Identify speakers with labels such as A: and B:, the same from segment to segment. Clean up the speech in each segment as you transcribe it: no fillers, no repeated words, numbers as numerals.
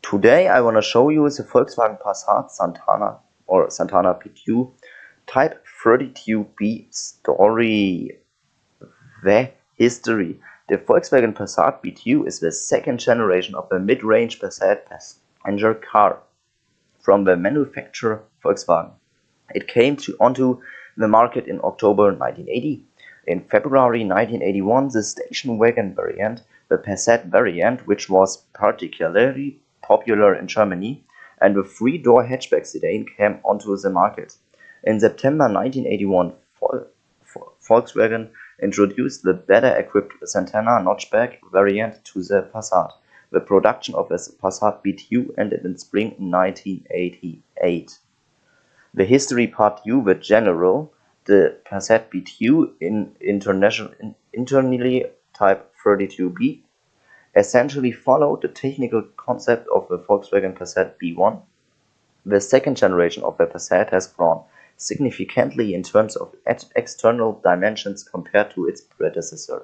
A: Today I want to show you the Volkswagen Passat Santana or Santana PQ Type 32B story. The history. The Volkswagen Passat BTU is the second generation of a mid-range Passat passenger car from the manufacturer Volkswagen. It came onto the market in October 1980. In February 1981, the station wagon variant, the Passat variant, which was particularly popular in Germany, and the three-door hatchback sedan came onto the market. In September 1981, Volkswagen introduced the better-equipped Santana notchback variant to the Passat. The production of the Passat BTU ended in spring 1988. The history part U, the general, the Passat BTU internally Type 32B, essentially followed the technical concept of the Volkswagen Passat B1. The second generation of the Passat has grown significantly in terms of external dimensions compared to its predecessor,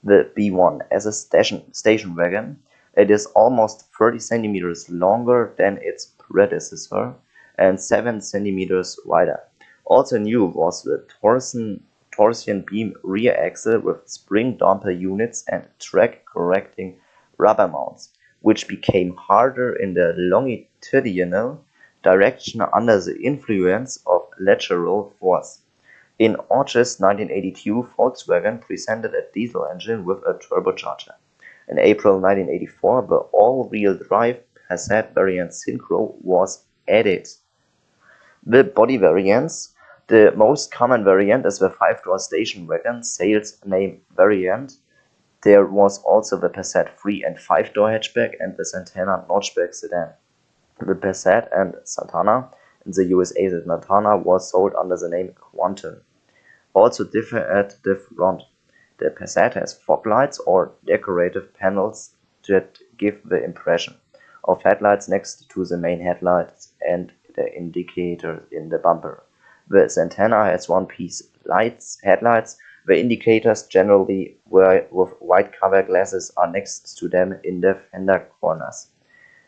A: the B1. As a station wagon, it is almost 30 centimeters longer than its predecessor and 7 centimeters wider. Also new was the torsion beam rear axle with spring damper units and track-correcting rubber mounts, which became harder in the longitudinal direction under the influence of lateral force. In August 1982, Volkswagen presented a diesel engine with a turbocharger. In April 1984, the all-wheel drive Passat variant Synchro was added. The body variants. The most common variant is the 5-door station wagon sales name variant. There was also the Passat 3 and 5-door hatchback and the Santana notchback sedan. The Passat and Santana, in the USA the Santana, was sold under the name Quantum. Also differ at the front. The Passat has fog lights or decorative panels that give the impression of headlights next to the main headlights and the indicator in the bumper. The Santana has one-piece headlights. The indicators, generally with white cover glasses, are next to them in the fender corners.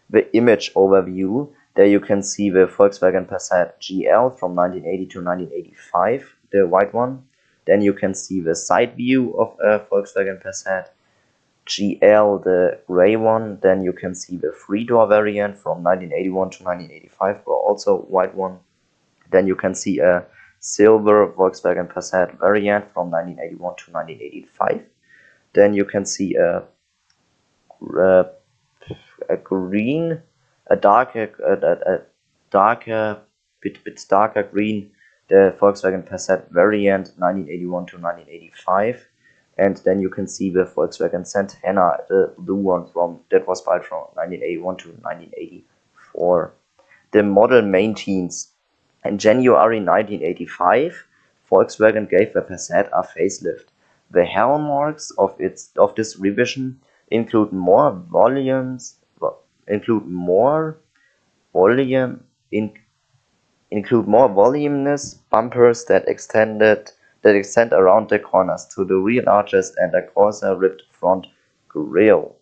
A: The image overview. There you can see the Volkswagen Passat GL from 1980 to 1985, the white one. Then you can see the side view of a Volkswagen Passat GL, the gray one. Then you can see the three-door variant from 1981 to 1985, or also white one. Then you can see a silver Volkswagen Passat variant from 1981 to 1985. Then you can see a green, a bit darker green, the Volkswagen Passat variant 1981 to 1985. And then you can see the Volkswagen Santana, the blue one that was built from 1981 to 1984. The model maintains. In January 1985, Volkswagen gave the Passat a facelift. The hallmarks of this revision include more voluminous bumpers that extend around the corners to the rear arches and a coarser ribbed front grille.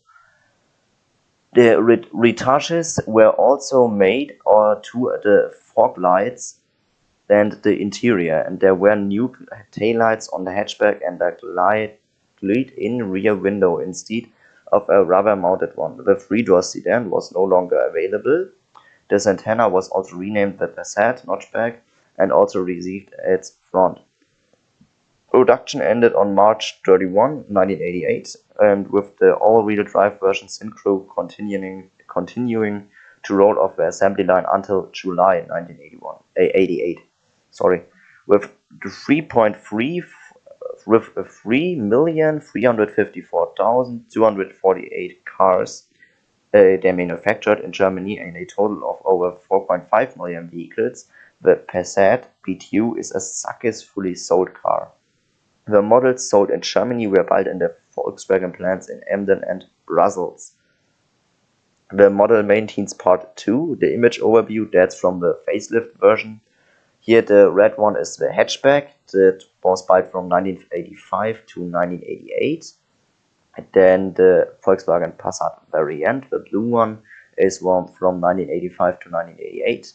A: The retouches were also made to the fog lights and the interior, and there were new taillights on the hatchback and a glide-in rear window instead of a rubber-mounted one. The three-door sedan was no longer available. The Santana was also renamed the Passat notchback and also received its front. Production ended on March 31, 1988, and with the all-wheel drive version Synchro continuing to roll off the assembly line until July 1988. With 3,354,248 cars they manufactured in Germany and a total of over 4.5 million vehicles, the Passat BTU is a successfully sold car. The models sold in Germany were built in the Volkswagen plants in Emden and Brussels. The model maintains part 2. The image overview dates from the facelift version. Here the red one is the hatchback that was built from 1985 to 1988. And then the Volkswagen Passat variant, the blue one, is from 1985 to 1988.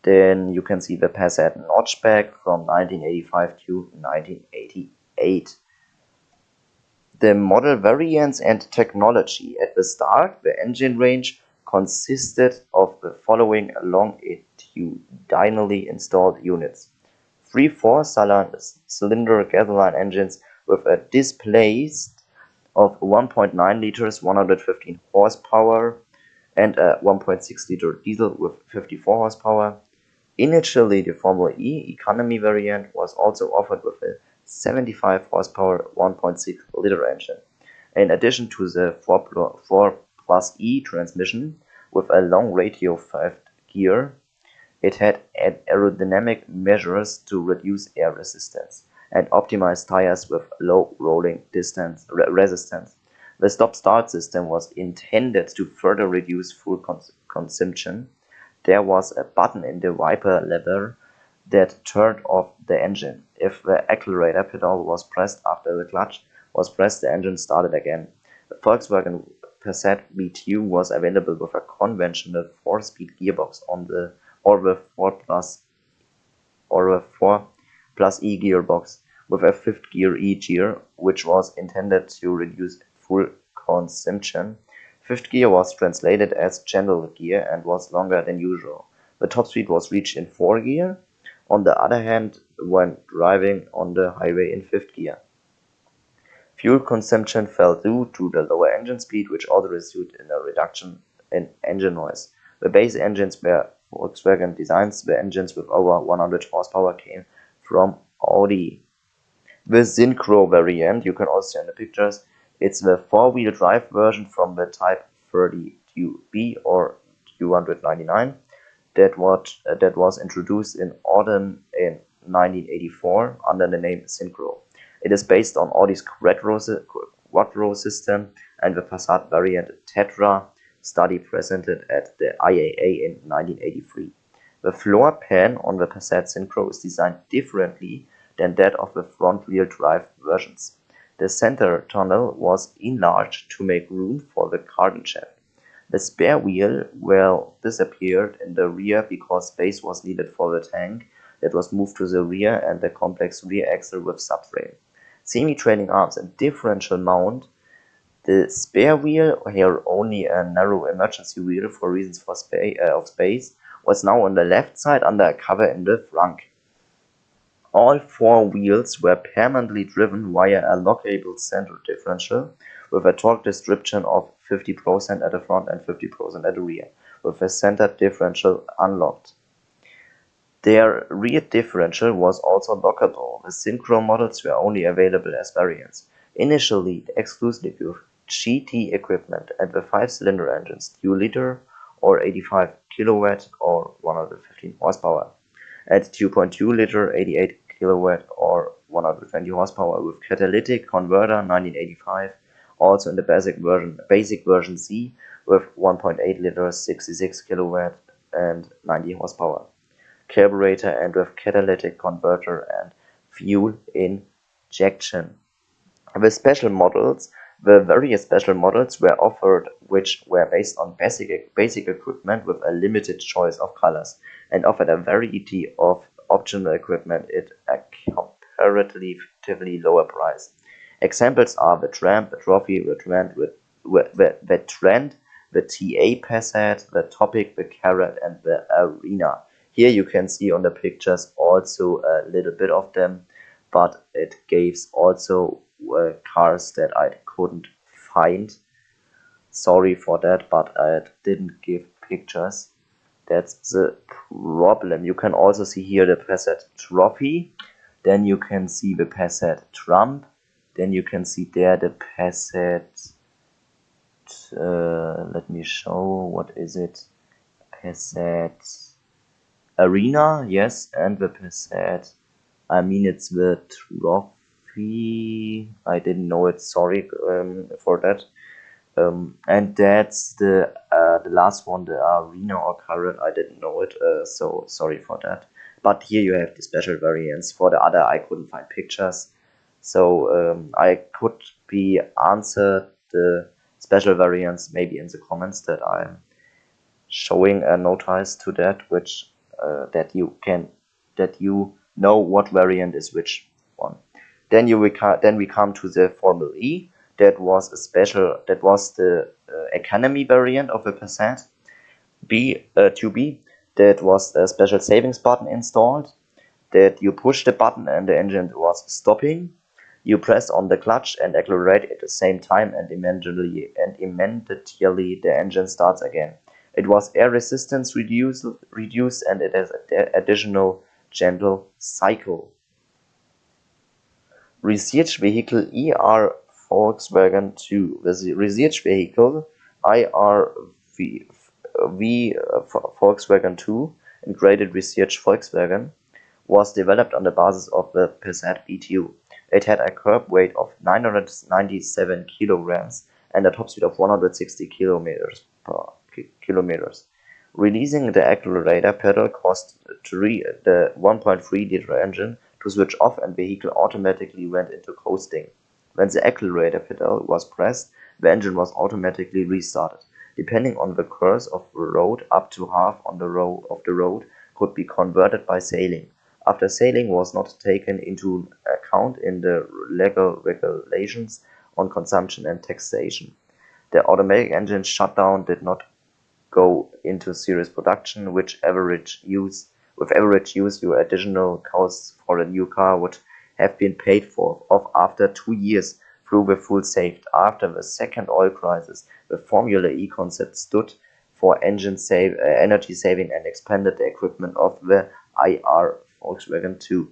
A: Then you can see the Passat notchback from 1985 to 1988. The model variants and technology. At the start, the engine range consisted of the following longitudinally installed units: 3 4-cylinder gasoline engines with a displaced of 1.9 liters, 115 horsepower, and a 1.6 liter diesel with 54 horsepower. Initially, the Formula E economy variant was also offered with a 75 horsepower 1.6 liter engine. In addition to the 4 Plus E transmission with a long radial 5th gear, it had aerodynamic measures to reduce air resistance and optimize tires with low rolling resistance. The stop-start system was intended to further reduce fuel consumption. There was a button in the wiper lever that turned off the engine. If the accelerator pedal was pressed after the clutch was pressed, the engine started again. The Volkswagen Passat B2 was available with a conventional 4-speed gearbox on the or the 4 Plus E gearbox with a 5th gear E gear, which was intended to reduce fuel consumption. 5th gear was translated as general gear and was longer than usual. The top speed was reached in 4 gear, on the other hand, when driving on the highway in 5th gear. Fuel consumption fell due to the lower engine speed, which also resulted in a reduction in engine noise. The base engines were Volkswagen designs. The engines with over 100 horsepower came from Audi. The Synchro variant, you can also see in the pictures, it's the 4-wheel drive version from the Type 32B or 299 that was introduced in autumn in 1984 under the name Synchro. It is based on Audi's Quattro system and the Passat variant Tetra study presented at the IAA in 1983. The floor pan on the Passat Synchro is designed differently than that of the front-wheel drive versions. The center tunnel was enlarged to make room for the cardan shaft. The spare wheel disappeared in the rear because space was needed for the tank that was moved to the rear and the complex rear axle with subframe. Semi-trailing arms and differential mount. The spare wheel, here only a narrow emergency wheel for reasons of space, was now on the left side under a cover in the front. All 4 wheels were permanently driven via a lockable center differential with a torque distribution of 50% at the front and 50% at the rear, with the center differential unlocked. Their rear differential was also lockable. The Synchro models were only available as variants. Initially, exclusively with GT equipment and the 5-cylinder engines 2 liter or 85 kilowatt or 115 horsepower, at 2.2 liter 88 kilowatt or 120 horsepower with catalytic converter 1985, also in the basic version C with 1.8 liter 66 kilowatt and 90 horsepower, carburetor and with catalytic converter and fuel injection. The various special models were offered, which were based on basic equipment with a limited choice of colors, and offered a variety of optional equipment at a comparatively lower price. Examples are the Tramp, the Trophy, the Trend, the TA Passat, the Topic, the Carrot, and the Arena. Here you can see on the pictures also a little bit of them, but it gives also cars that I couldn't find. Sorry for that, but I didn't give pictures. That's the problem. You can also see here the Passat Trophy. Then you can see the Passat Trump. Then you can see there the Passat. Let me show. What is it? Passat Arena. Yes, and the Passat. I mean, it's the Trophy. I didn't know it. Sorry for that. And that's the last one, the Arena or Carrot. I didn't know it, so sorry for that. But here you have the special variants. For the other, I couldn't find pictures, so I could be answered the special variants maybe in the comments that I showing a notice to that which that you know what variant is which one. Then we come to the Formula E. That was the economy variant of the Passat. 2B, that was a special savings button installed, that you push the button and the engine was stopping. You press on the clutch and accelerate at the same time, and immediately the engine starts again. It was air resistance reduced, and it has additional gentle cycle. Research Vehicle ER Volkswagen 2. The research vehicle IRV Volkswagen 2, Integrated Research Volkswagen, was developed on the basis of the Passat B2. It had a curb weight of 997 kilograms and a top speed of 160 kilometers per kilometers. Releasing the accelerator pedal caused the 1.3-liter engine to switch off, and the vehicle automatically went into coasting. When the accelerator pedal was pressed, the engine was automatically restarted. Depending on the course of the road, up to half of the road could be converted by sailing. After sailing was not taken into account in the legal regulations on consumption and taxation. The automatic engine shutdown did not go into serious production, with average use, your additional costs for a new car would have been paid for off after 2 years through the full saved. After the second oil crisis, the Formula E concept stood for energy saving and expanded the equipment of the IR Volkswagen 2.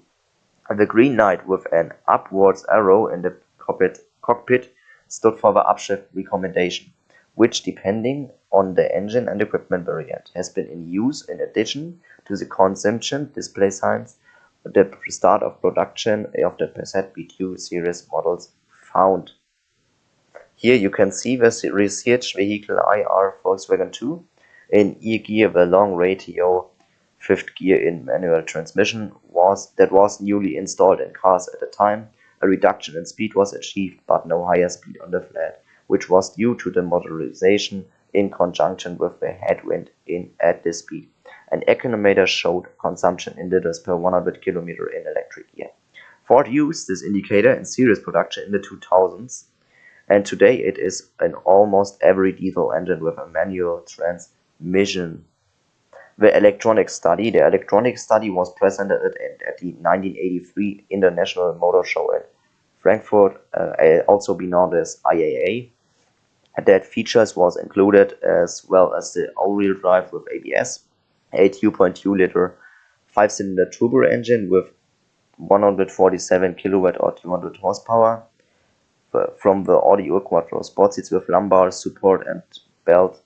A: The Green Knight with an upwards arrow in the cockpit stood for the upshift recommendation, which, depending on the engine and equipment variant, has been in use in addition to the consumption display signs. The start of production of the Passat B2 series models found. Here you can see the research vehicle IR Volkswagen 2 in E-gear. The long ratio fifth gear in manual transmission was newly installed in cars at the time. A reduction in speed was achieved, but no higher speed on the flat, which was due to the motorization in conjunction with the headwind at this speed. An econometer showed consumption in liters per 100 km in electric gear. Ford used this indicator in series production in the 2000s, and today it is in almost every diesel engine with a manual transmission. The electronic study was presented at the 1983 International Motor Show in Frankfurt, also be known as IAA. That features was included, as well as the all-wheel drive with ABS, a 2.2-liter 5-cylinder turbo engine with 147 kilowatt or 200 horsepower, from the Audio Quattro sport seats with lumbar support and belt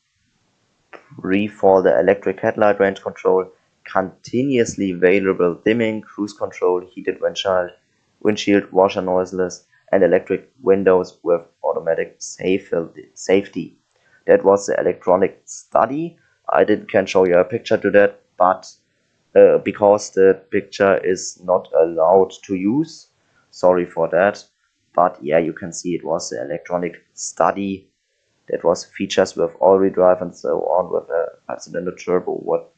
A: for the electric headlight range control, continuously variable dimming, cruise control, heated windshield, washer noiseless, and electric windows with automatic safety. That was the electronic study. I can show you a picture to that, but because the picture is not allowed to use, sorry for that. But yeah, you can see it was the electronic study. That was features with all-wheel drive and so on, with a 5-cylinder turbo.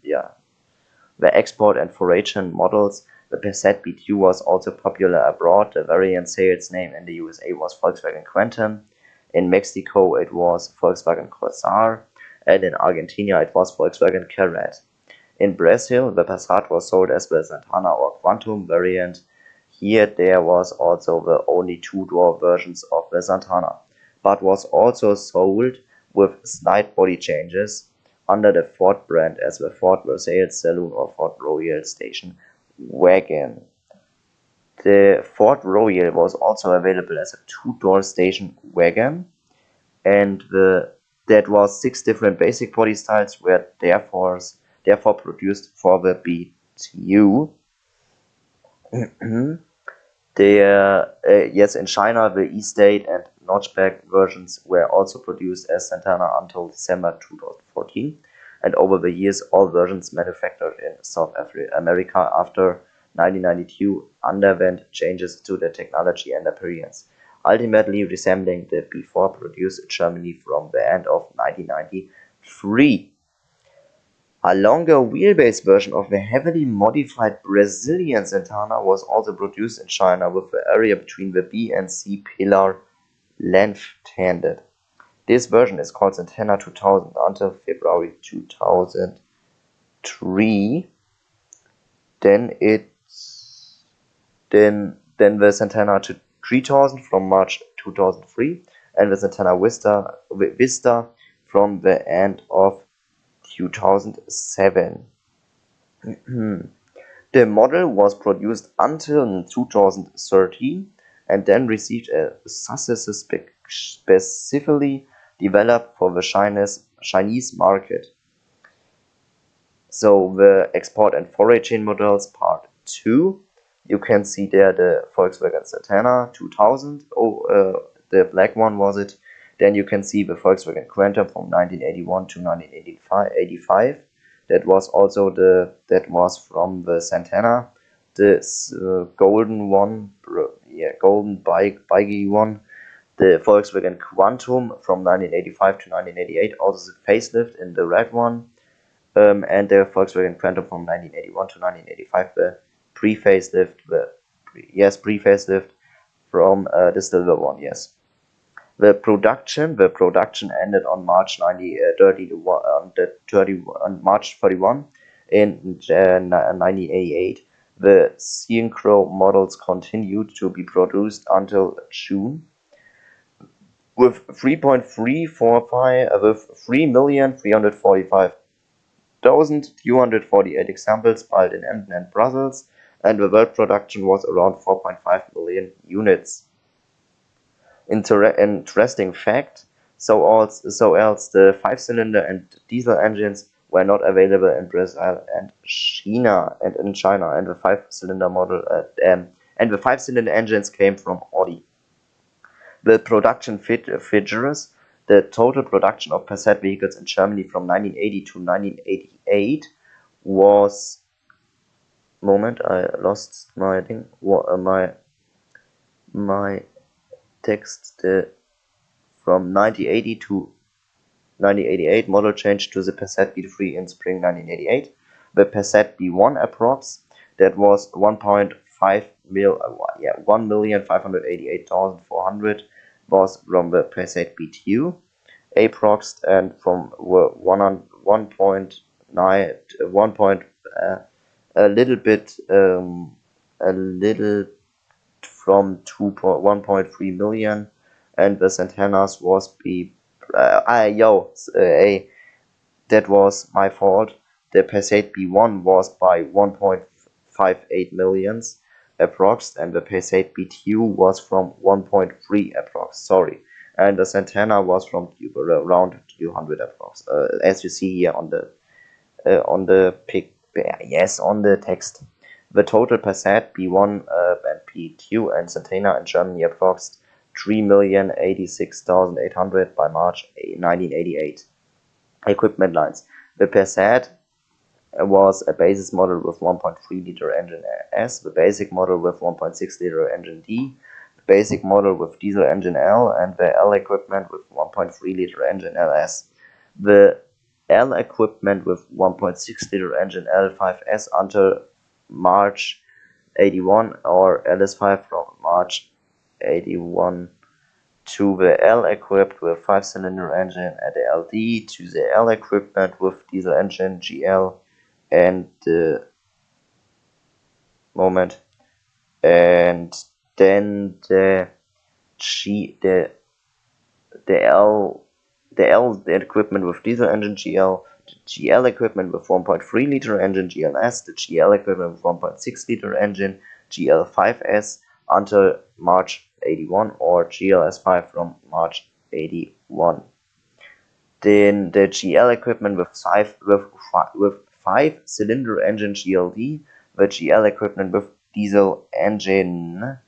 A: The export and foreign models. The Passat B2 was also popular abroad. The variant sales name in the USA was Volkswagen Quantum. In Mexico it was Volkswagen Corsair, and in Argentina it was Volkswagen Carat. In Brazil, the Passat was sold as the Santana or Quantum variant. Here there was also the only two-door versions of the Santana, but was also sold with slight body changes under the Ford brand as the Ford Versailles Saloon or Ford Royal Station Wagon. The Ford Royal was also available as a two-door station wagon, and that was 6 different basic body styles were therefore produced for the B2. Yes, in China, the E-State and notchback versions were also produced as Santana until December 2014, and over the years, all versions manufactured in South America after 1992 underwent changes to the technology and appearance, ultimately resembling the B4 produced in Germany from the end of 1993. A longer wheelbase version of the heavily modified Brazilian Santana was also produced in China with the area between the B and C pillar length-handed. This version is called Santana 2000 until February 2003. Then the Santana 3000 from March 2003 and the Santana Vista from the end of 2007. The model was produced until 2013 and then received a chassis specifically developed for the Chinese market. So the export and foreign chain models part 2. You can see there the Volkswagen Santana 2000. The black one was it. Then you can see the Volkswagen Quantum from 1981 to 1985. That was from the Santana. The golden one, golden bikey one. The Volkswagen Quantum from 1985 to 1988. Also the facelift in the red one. And the Volkswagen Quantum from 1981 to 1985, the pre-facelift from the silver one, yes. The production ended on March 31 in 1988. The Synchro models continued to be produced until June with 3,345,248 examples built in Emden and Brussels, and the world production was around 4.5 million units. Interesting fact: so else the 5-cylinder and diesel engines were not available in Brazil and China, and the 5-cylinder model and the 5-cylinder engines came from Audi. The production figures. The total production of Passat vehicles in Germany from 1980 to 1988 was. Moment, I lost my thing. My text. From 1980 to 1988, model changed to the Passat B3 in spring 1988. The Passat B1 approx. That was 1,588,400 was from the Passat B2 approx, and from 1.9 a little from 1.3 million, and the Santanas was that was my fault. The Passat B1 was by 1.58 millions approx, and the Passat B2 was from 1.3 approx. Sorry, and the Santana was from around 200 approx. As you see here on the on the text. The total Passat B1 and P2 and Santana in Germany approx 3,086,800 by March 1988. Equipment lines. The Passat was a basis model with 1.3 liter engine S, the basic model with 1.6 liter engine D, the basic model with diesel engine L, and the L equipment with 1.3 liter engine LS. The L equipment with 1.6 liter engine L5S until March 81, or LS5 from March 81 to the L equipped with 5-cylinder engine at the LD, to the L equipment with diesel engine GL, and then the equipment with diesel engine GL, the GL equipment with 1.3 liter engine GLS, the GL equipment with 1.6 liter engine GL5S until March 81, or GLS5 from March 81. Then the GL equipment with 5-cylinder engine GLD, the GL equipment with diesel engine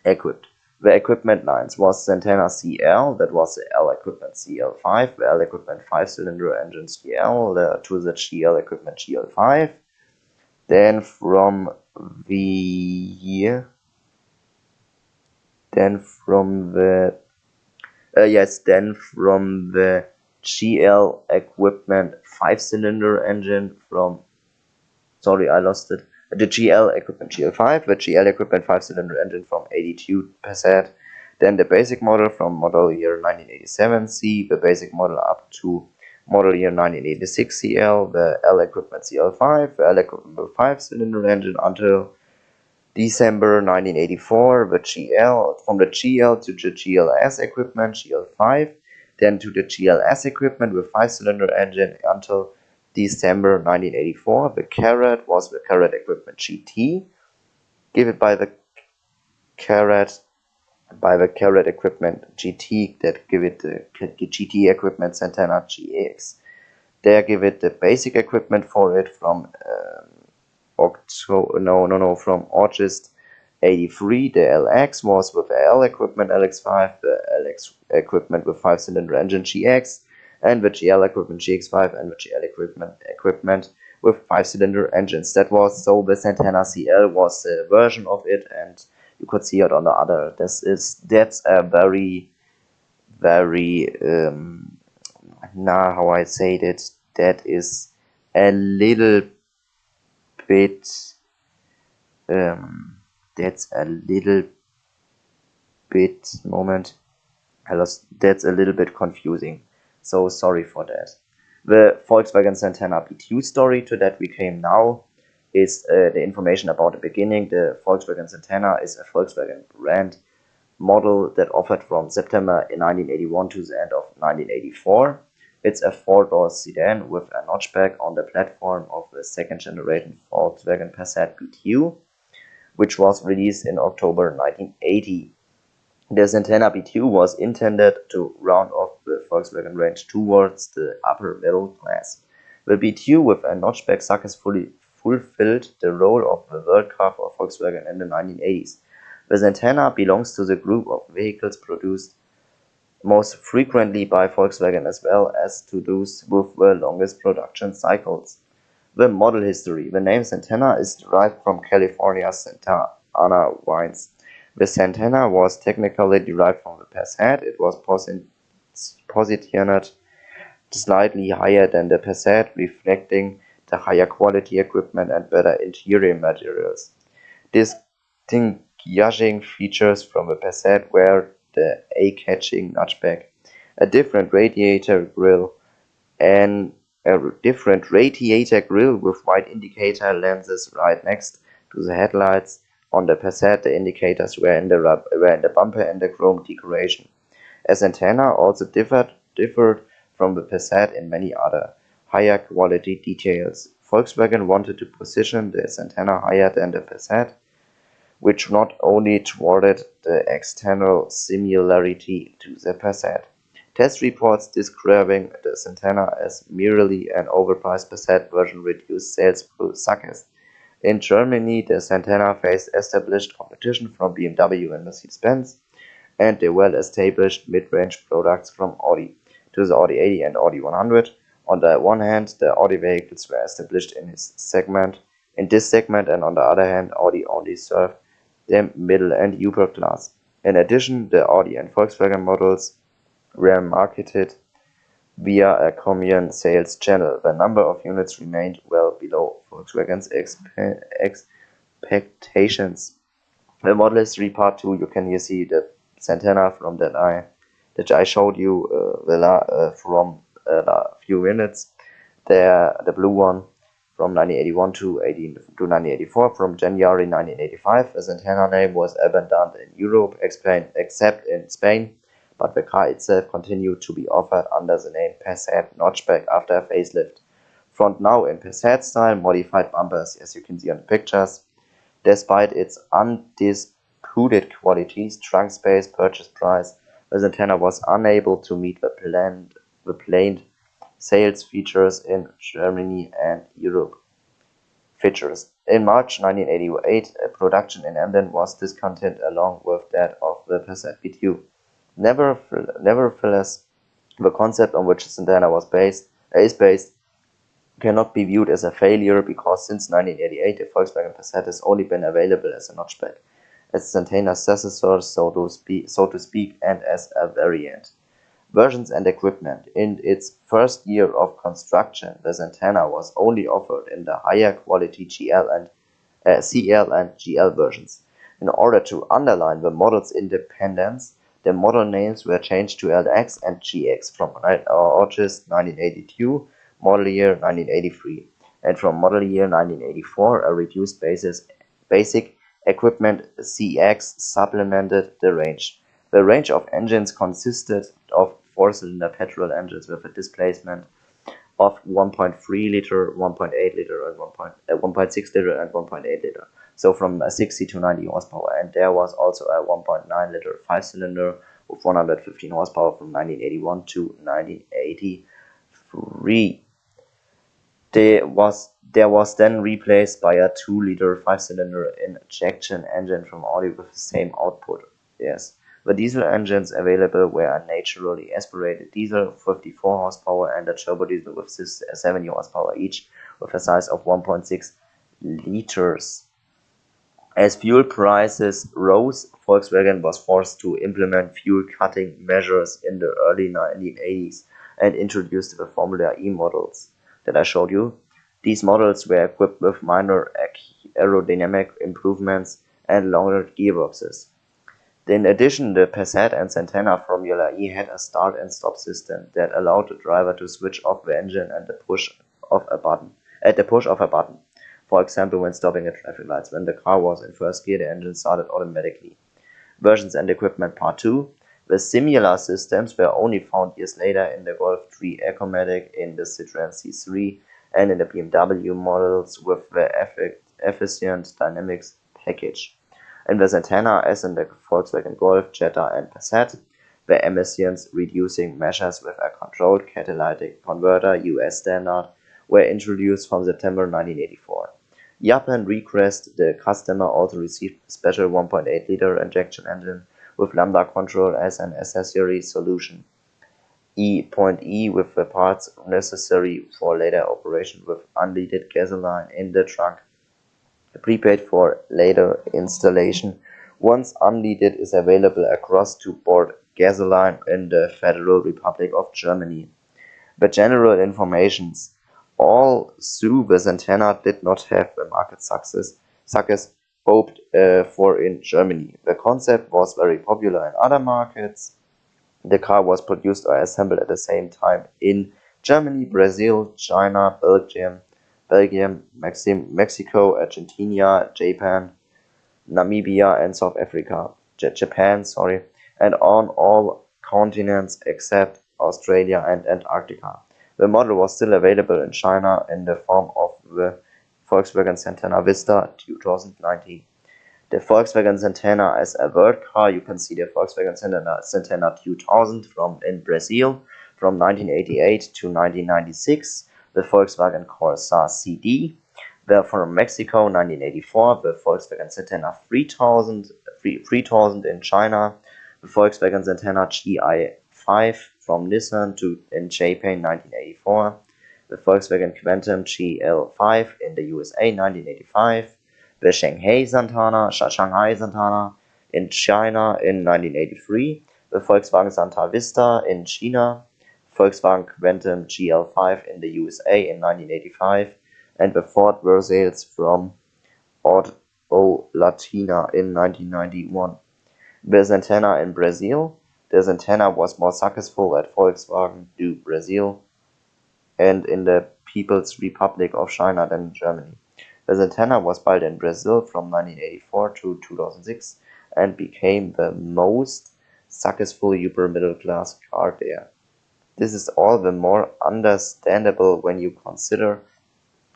A: equipped. The equipment lines was Santana CL, that was the L equipment CL5, the L equipment 5-cylinder engine CL, to the GL equipment GL5. Then from the GL equipment 5-cylinder engine from, sorry, I lost it. The GL equipment GL5, the GL equipment 5-cylinder engine from 82 Passat. Then the basic model from model year 1987 C, the basic model up to model year 1986 CL, the L equipment CL5, the L equipment 5-cylinder engine until December 1984, the GL, from the GL to the GLS equipment, GL5, then to the GLS equipment with 5-cylinder engine until December 1984. The Carrot was the Carrot equipment GT, given by the Carrot equipment GT, that give it the GT equipment Santana GX. They give it the basic equipment for it from from August 83. The LX was with the L equipment LX5, the LX equipment with 5-cylinder engine GX, and the GL equipment GX5, and the GL equipment with 5-cylinder engines. That was, so the Santana CL was a version of it, and you could see it on the other. That's a very how I say it, that is a little bit that's a little bit that's a little bit confusing, so sorry for that. The Volkswagen Santana B2 story, to that we came now, is the information about the beginning. The Volkswagen Santana is a Volkswagen brand model that offered from September 1981 to the end of 1984. It's a four-door sedan with a notchback on the platform of the second generation Volkswagen Passat B2, which was released in October 1980. The Santana B2 was intended to round off the Volkswagen range towards the upper middle class. The B2 with a notchback successfully fulfilled the role of the world car for Volkswagen in the 1980s. The Santana belongs to the group of vehicles produced most frequently by Volkswagen, as well as to those with the longest production cycles. The model history. The name Santana is derived from California's Santa Ana wines. The Santana was technically derived from the Passat. It was positioned slightly higher than the Passat, reflecting the higher quality equipment and better interior materials. Distinguishing features from the Passat were the eye-catching notchback, a different radiator grille, and a different radiator grille with wide indicator lenses right next to the headlights. On the Passat, the indicators were in the bumper and the chrome decoration. A Santana also differed from the Passat in many other higher quality details. Volkswagen wanted to position the Santana higher than the Passat, which not only thwarted the external similarity to the Passat. Test reports describing the Santana as merely an overpriced Passat version reduced sales success. In Germany, the Santana faced established competition from BMW and Mercedes-Benz, and the well-established mid-range products from Audi to the Audi 80 and Audi 100. On the one hand, the Audi vehicles were established in this segment, and on the other hand, Audi only served the middle and upper class. In addition, the Audi and Volkswagen models were marketed via a common sales channel. The number of units remained well below Volkswagen's expectations. The model history part 2, you can here see the Santana from that I showed you from a few minutes. The blue one from 1981 to 1984. From January 1985, the Santana name was abandoned in Europe, except in Spain, but the car itself continued to be offered under the name Passat Notchback after a facelift. Front now in Passat style, modified bumpers, as you can see on the pictures. Despite its undisputed qualities, trunk space, purchase price, the Santana was unable to meet the planned sales features in Germany and Europe. In March 1988, production in Emden was discontinued along with that of the Passat B2. Nevertheless, the concept on which Santana is based cannot be viewed as a failure, because since 1988 the Volkswagen Passat has only been available as a notchback, as Santana's successor, so to speak, and as a variant. Versions and equipment. In its first year of construction, the Santana was only offered in the higher quality CL and GL versions. In order to underline the model's independence, the model names were changed to LX and GX from August 1982, model year 1983, and from model year 1984, a reduced basic equipment CX supplemented the range. The range of engines consisted of four-cylinder petrol engines with a displacement of 1.3 liter, 1.8 liter, and 1.6 liter and 1.8 liter. So from 60 to 90 horsepower. And there was also a 1.9 liter 5-cylinder with 115 horsepower from 1981 to 1983. There was then replaced by a 2-liter 5-cylinder injection engine from Audi with the same output. Yes. The diesel engines available were a naturally aspirated diesel 54 horsepower and a turbo diesel with 70 horsepower each, with a size of 1.6 liters. As fuel prices rose, Volkswagen was forced to implement fuel-cutting measures in the early 1980s and introduced the Formula E models that I showed you. These models were equipped with minor aerodynamic improvements and longer gearboxes. In addition, the Passat and Santana Formula E had a start and stop system that allowed the driver to switch off the engine at the push of a button. For example, when stopping at traffic lights. When the car was in first gear, the engine started automatically. Versions and equipment part 2. The similar systems were only found years later in the Golf 3 Ecomatic, in the Citroën C3, and in the BMW models with the efficient dynamics package. In the Santana, as in the Volkswagen Golf, Jetta, and Passat, the emissions reducing measures with a controlled catalytic converter US standard were introduced from September 1984. Upon request, the customer also received a special 1.8 liter injection engine with lambda control as an accessory solution. E.E with the parts necessary for later operation with unleaded gasoline in the trunk. Prepaid for later installation. Once unleaded is available across to board gasoline in the Federal Republic of Germany. The general informations. Although the Santana did not have the market success hoped for in Germany. The concept was very popular in other markets. The car was produced or assembled at the same time in Germany, Brazil, China, Belgium, Mexico, Argentina, Japan, Namibia, and South Africa. Japan, and on all continents except Australia and Antarctica. The model was still available in China in the form of the Volkswagen Santana Vista 2019. The Volkswagen Santana as a world car. You can see the Volkswagen Santana 2000 in Brazil from 1988 to 1996. The Volkswagen Corsa CD. From Mexico 1984. The Volkswagen Santana 3000 in China. The Volkswagen Santana GI5 from Nissan in Japan 1984. The Volkswagen Quantum GL5 in the USA 1985. The Shanghai Santana in China in 1983. The Volkswagen Santa Vista in China. Volkswagen Quantum GL5 in the USA in 1985. And the Ford Versailles from Auto Latina in 1991. The Santana in Brazil. The Santana was more successful at Volkswagen do Brazil and in the People's Republic of China than in Germany. The Santana was built in Brazil from 1984 to 2006 and became the most successful upper middle class car there. This is all the more understandable when you consider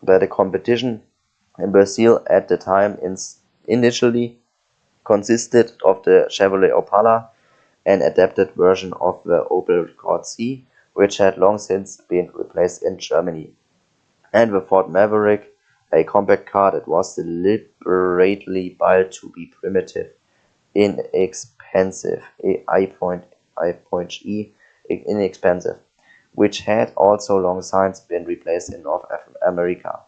A: that the competition in Brazil at the time initially consisted of the Chevrolet Opala, an adapted version of the Opel Corsa C, which had long since been replaced in Germany, and the Ford Maverick, a compact car that was deliberately built to be primitive, inexpensive, inexpensive, which had also long since been replaced in North America.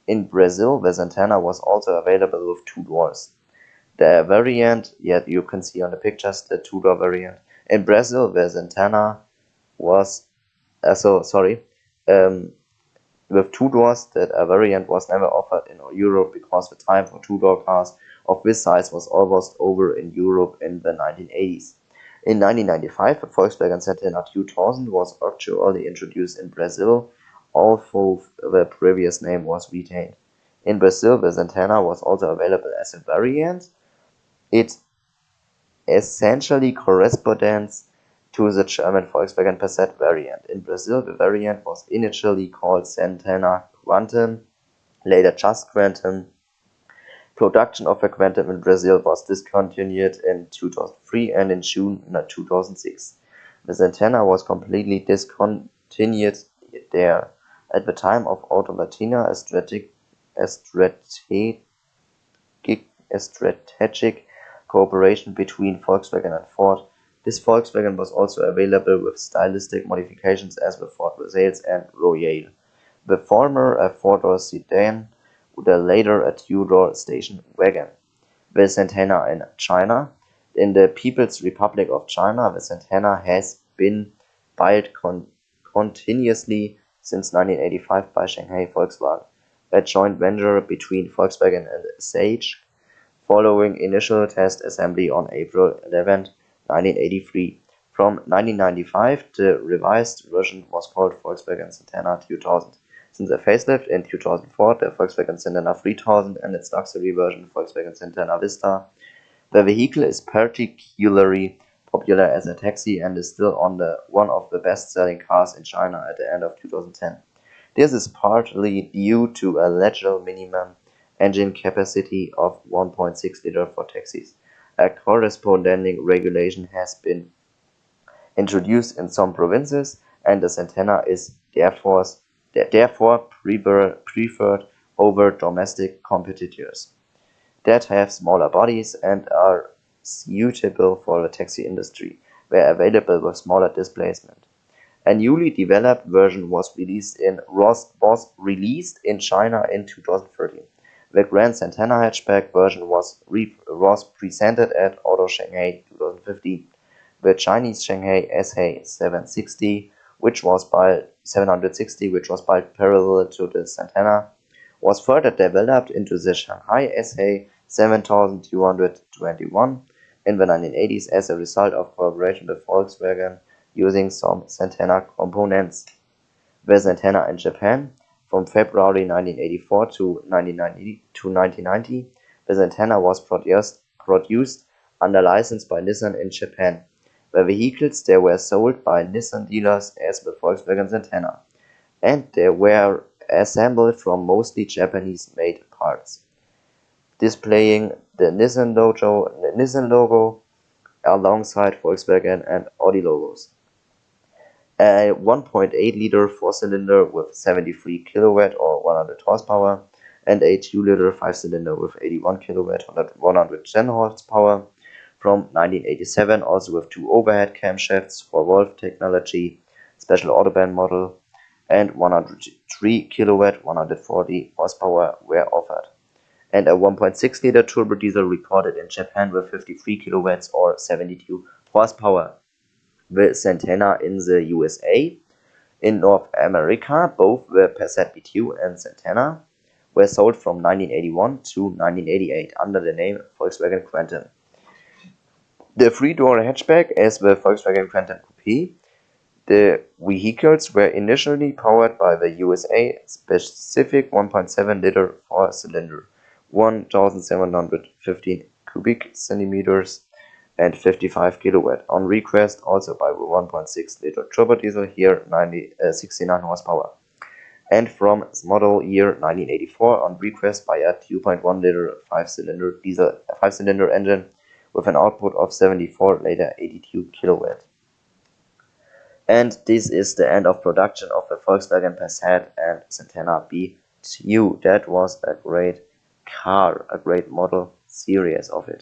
A: In Brazil, the Santana was also available with 2 doors. The variant, yet you can see on the pictures the 2-door variant. In Brazil, the Santana was so sorry. Um, with two doors, that a variant was never offered in Europe because the time for two-door cars of this size was almost over in Europe in the 1980s. In 1995, the Volkswagen Santana 2000 was actually introduced in Brazil, although the previous name was retained. In Brazil, the Santana was also available as a variant. It essentially corresponds to the German Volkswagen Passat variant. In Brazil, the variant was initially called Santana Quantum, later just Quantum. Production of the Quantum in Brazil was discontinued in 2003 and in June 2006. The Santana was completely discontinued there. At the time of Auto Latina, a strategic cooperation between Volkswagen and Ford. This Volkswagen was also available with stylistic modifications as the Ford Versailles and Royale. The former a four-door sedan, the later a two-door station wagon. The Santana in China. In the People's Republic of China, the Santana has been built continuously since 1985 by Shanghai Volkswagen, a joint venture between Volkswagen and Sage, following initial test assembly on April 11, 1983. From 1995, the revised version was called Volkswagen Santana 2000. Since a facelift in 2004, the Volkswagen Santana 3000 and its luxury version Volkswagen Santana Vista, the vehicle is particularly popular as a taxi and is still one of the best-selling cars in China at the end of 2010. This is partly due to a legal minimum engine capacity of 1.6 liter for taxis. A corresponding regulation has been introduced in some provinces, and the Santana is therefore preferred over domestic competitors that have smaller bodies and are suitable for the taxi industry, where available with smaller displacement. A newly developed version was released in China in 2013. The Grand Santana hatchback version was presented at Auto Shanghai 2015. The Chinese Shanghai SA760, which was built parallel to the Santana, was further developed into the Shanghai SA7221 in the 1980s as a result of cooperation with Volkswagen using some Santana components. The Santana in Japan. From February 1984 to 1990, the Santana was produced under license by Nissan in Japan. The vehicles there were sold by Nissan dealers as the Volkswagen Santana, and they were assembled from mostly Japanese-made parts, displaying the Nissan logo alongside Volkswagen and Audi logos. A 1.8-liter four-cylinder with 73 kilowatt or 100 horsepower, and a 2-liter five-cylinder with 81 kilowatt or 110 horsepower from 1987, also with two overhead camshafts for Wolf technology, special Autobahn model, and 103 kilowatt 140 horsepower were offered. And a 1.6-liter turbo diesel recorded in Japan with 53 kilowatts or 72 horsepower. The Santana in the USA. In North America, both the Passat B2 and Santana were sold from 1981 to 1988 under the name Volkswagen Quantum. The three-door hatchback as the Volkswagen Quantum Coupe. The vehicles were initially powered by the USA specific 1.7-liter four-cylinder, 1,715 cubic centimeters and 55 kilowatt. On request also by the 1.6-liter turbo diesel, here 69 horsepower. And from model year 1984 on request by a 2.1-liter five-cylinder engine with an output of 74, later 82 kilowatt. And this is the end of production of the Volkswagen Passat and Santana B2. That was a great car, a great model series of it.